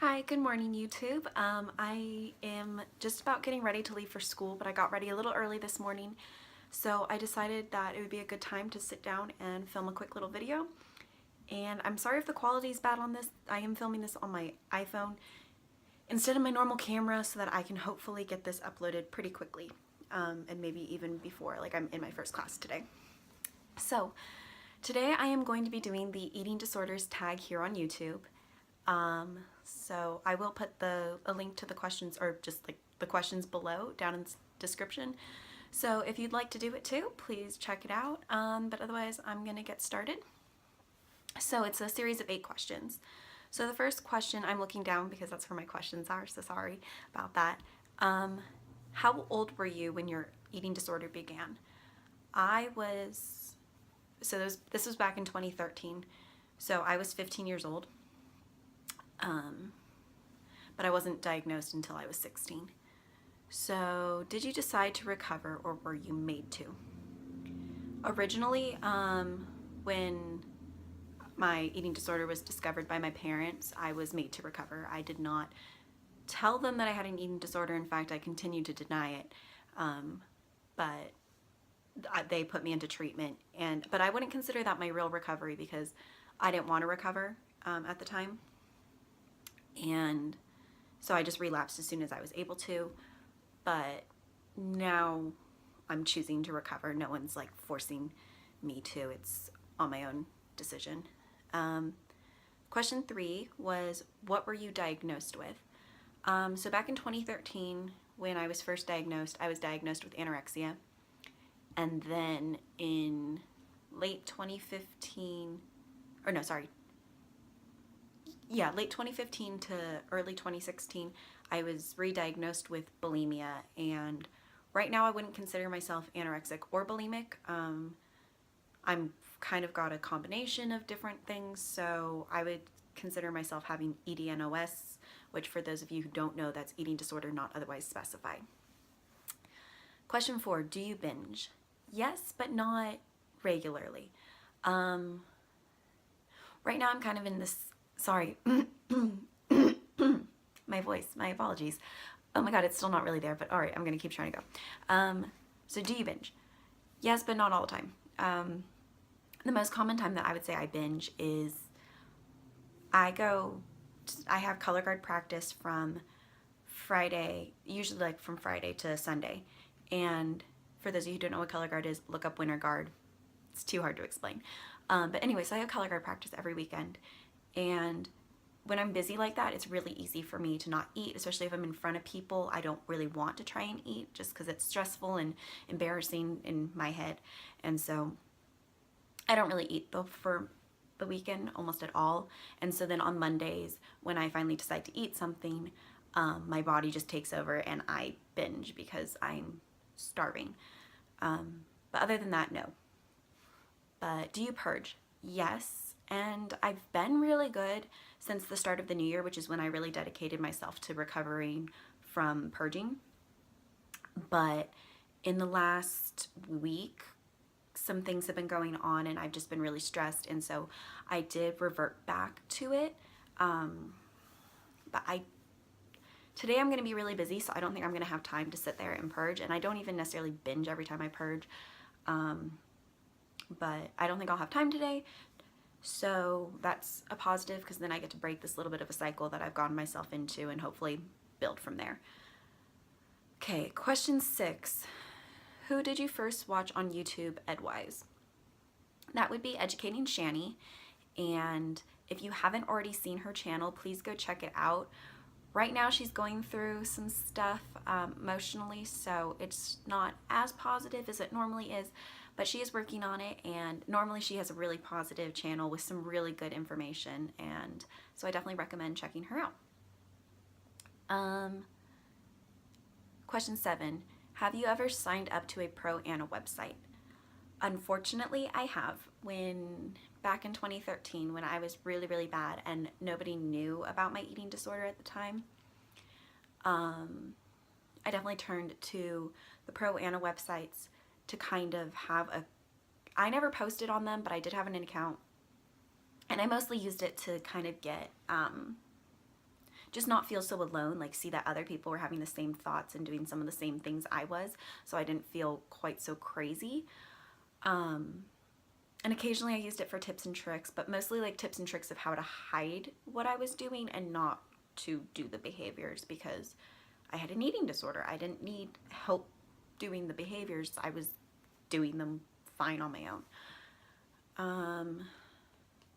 Hi, good morning YouTube. I am just about getting ready to leave for school, but I got ready a little early this morning, so I decided that it would be a good time to sit down and film a quick little video. And I'm sorry if the quality is bad on this. I am filming this on my iPhone instead of my normal camera so that I can hopefully get this uploaded pretty quickly, and maybe even before, like I'm in my first class today. So today I am going to be doing the eating disorders tag here on YouTube. So I will put a link to the questions, or just like the questions below down in the description. So if you'd like to do it too, please check it out. But otherwise I'm going to get started. So it's a series of 8 questions. So the first question, I'm looking down because that's where my questions are, so sorry about that. How old were you when your eating disorder began? This was back in 2013, so I was 15 years old. But I wasn't diagnosed until I was 16. So did you decide to recover, or were you made to? Originally, when my eating disorder was discovered by my parents, I was made to recover. I did not tell them that I had an eating disorder. In fact, I continued to deny it. But they put me into treatment, but I wouldn't consider that my real recovery because I didn't want to recover at the time. And so I just relapsed as soon as I was able to, but now I'm choosing to recover. No one's like forcing me to. It's on my own decision. Question 3 was, what were you diagnosed with? So back in 2013, when I was first diagnosed, I was diagnosed with anorexia. And then in late 2015, or no, sorry, late 2015 to early 2016, I was re-diagnosed with bulimia, and right now I wouldn't consider myself anorexic or bulimic. I'm kind of got a combination of different things, so I would consider myself having EDNOS, which for those of you who don't know, that's eating disorder not otherwise specified. Question 4, do you binge? Yes, but not regularly. Right now I'm kind of in this, sorry, my voice, my apologies. Oh my god, it's still not really there, but all right, I'm gonna keep trying to go. So do you binge? Yes, but not all the time. The most common time that I would say I binge is I have color guard practice from Friday, usually like from Friday to Sunday. And for those of you who don't know what color guard is, look up winter guard. It's too hard to explain. But anyway, so I have color guard practice every weekend. And when I'm busy like that, it's really easy for me to not eat, especially if I'm in front of people. I don't really want to try and eat just because it's stressful and embarrassing in my head. And so I don't really eat for the weekend almost at all. And so then on Mondays, when I finally decide to eat something, my body just takes over and I binge because I'm starving. But other than that, no. But do you purge? Yes. And I've been really good since the start of the new year, which is when I really dedicated myself to recovering from purging. But in the last week, some things have been going on and I've just been really stressed. And so I did revert back to it. But today I'm going to be really busy, so I don't think I'm going to have time to sit there and purge. And I don't even necessarily binge every time I purge. But I don't think I'll have time today. So that's a positive because then I get to break this little bit of a cycle that I've gotten myself into and hopefully build from there. Okay, question 6. Who did you first watch on YouTube edwise? That would be Educating Shani. And if you haven't already seen her channel, please go check it out. Right now she's going through some stuff emotionally, so it's not as positive as it normally is, but she is working on it, and normally she has a really positive channel with some really good information, and so I definitely recommend checking her out. Question 7, have you ever signed up to a Proana website? Unfortunately, I have. Back in 2013, when I was really, really bad and nobody knew about my eating disorder at the time, I definitely turned to the Proana websites to kind of have I never posted on them, but I did have an account, and I mostly used it to kind of get just not feel so alone, like see that other people were having the same thoughts and doing some of the same things I was, so I didn't feel quite so crazy. And occasionally I used it for tips and tricks, but mostly like tips and tricks of how to hide what I was doing and not to do the behaviors, because I had an eating disorder. I didn't need help doing the behaviors. I was doing them fine on my own.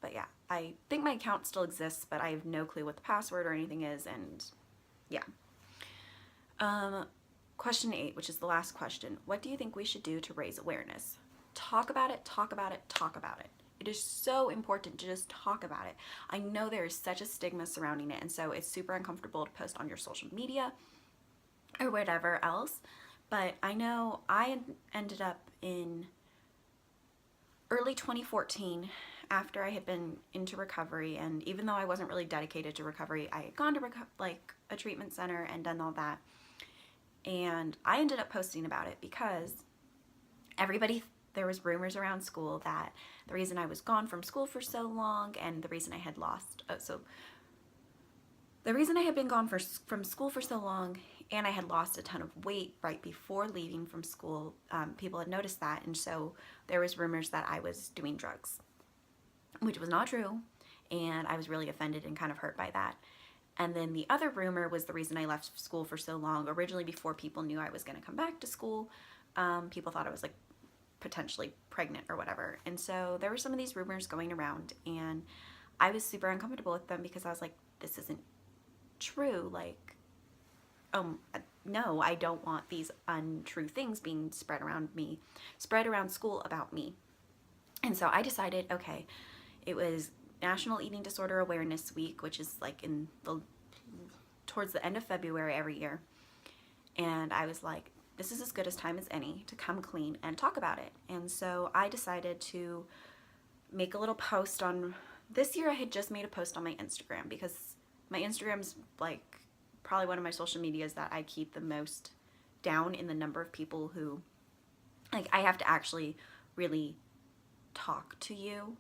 But yeah, I think my account still exists, but I have no clue what the password or anything is, and yeah. Question 8, which is the last question. What do you think we should do to raise awareness? Talk about it, talk about it, talk about it. It is so important to just talk about it. I know there is such a stigma surrounding it, and so it's super uncomfortable to post on your social media or whatever else. But I know I ended up in early 2014, after I had been into recovery, and even though I wasn't really dedicated to recovery, I had gone to like a treatment center and done all that. And I ended up posting about it because there was rumors around school that the reason I was gone from school for so long, and the reason I had the reason I had been gone from school for so long, and I had lost a ton of weight right before leaving from school, people had noticed that, and so there was rumors that I was doing drugs, which was not true, and I was really offended and kind of hurt by that. And then the other rumor was the reason I left school for so long. Originally, before people knew I was going to come back to school, people thought I was like potentially pregnant or whatever. And so there were some of these rumors going around, and I was super uncomfortable with them because I was like, this isn't true. Like, no, I don't want these untrue things being spread around school about me. And so I decided, okay, it was National Eating Disorder Awareness Week, which is like towards the end of February every year. And I was like, this is as good a time as any to come clean and talk about it. And so I decided to make a little post on, this year I had just made a post on my Instagram, because my Instagram's like probably one of my social medias that I keep the most down in the number of people who, like, I have to actually really talk to you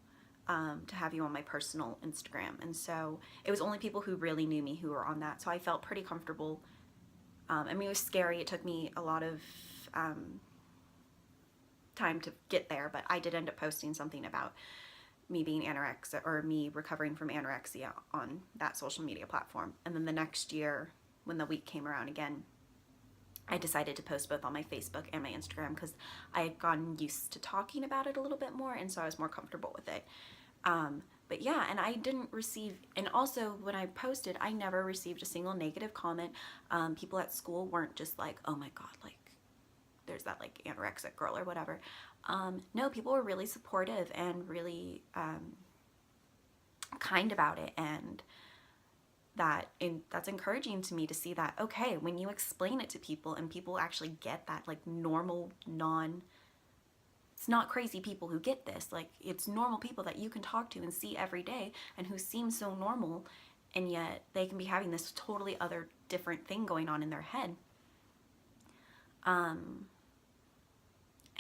to have you on my personal Instagram. And so it was only people who really knew me who were on that. So I felt pretty comfortable. I mean, it was scary. It took me a lot of time to get there, but I did end up posting something about me being anorexic, or me recovering from anorexia, on that social media platform. And then the next year, when the week came around again, I decided to post both on my Facebook and my Instagram, because I had gotten used to talking about it a little bit more, and so I was more comfortable with it. But yeah, and I didn't receive, and also when I posted, I never received a single negative comment. People at school weren't just like, oh my God, like, there's that like anorexic girl or whatever. No, people were really supportive and really kind about it, and that's encouraging to me to see that, okay, when you explain it to people and people actually get that, like normal, it's not crazy people who get this, like it's normal people that you can talk to and see every day and who seem so normal, and yet they can be having this totally other different thing going on in their head.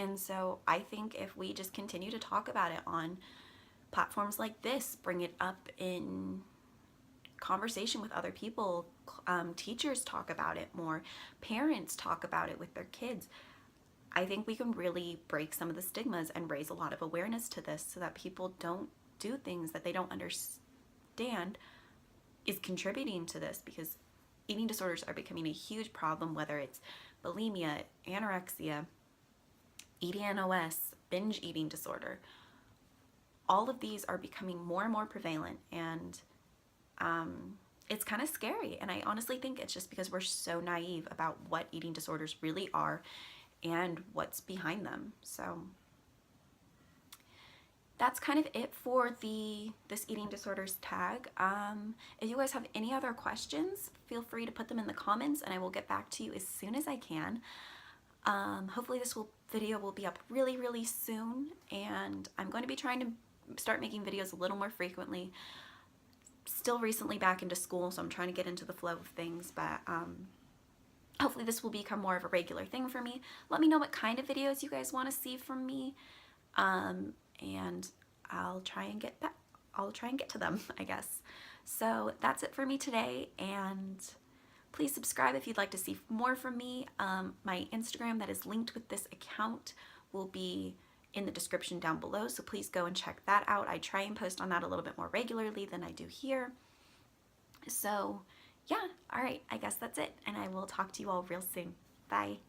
And so I think if we just continue to talk about it on platforms like this, bring it up in conversation with other people, teachers talk about it more, parents talk about it with their kids, I think we can really break some of the stigmas and raise a lot of awareness to this, so that people don't do things that they don't understand is contributing to this, because eating disorders are becoming a huge problem, whether it's bulimia, anorexia, EDNOS, binge eating disorder. All of these are becoming more and more prevalent, and it's kind of scary. And I honestly think it's just because we're so naive about what eating disorders really are and what's behind them. So that's kind of it for this eating disorders tag. If you guys have any other questions, feel free to put them in the comments, and I will get back to you as soon as I can. Hopefully this video will be up really, really soon, and I'm going to be trying to start making videos a little more frequently. Still recently back into school, so I'm trying to get into the flow of things, but hopefully this will become more of a regular thing for me. Let me know what kind of videos you guys want to see from me, and I'll try and get to them, I guess. So that's it for me today, and please subscribe if you'd like to see more from me. My Instagram that is linked with this account will be in the description down below, so please go and check that out. I try and post on that a little bit more regularly than I do here. So yeah, all right, I guess that's it, and I will talk to you all real soon. Bye.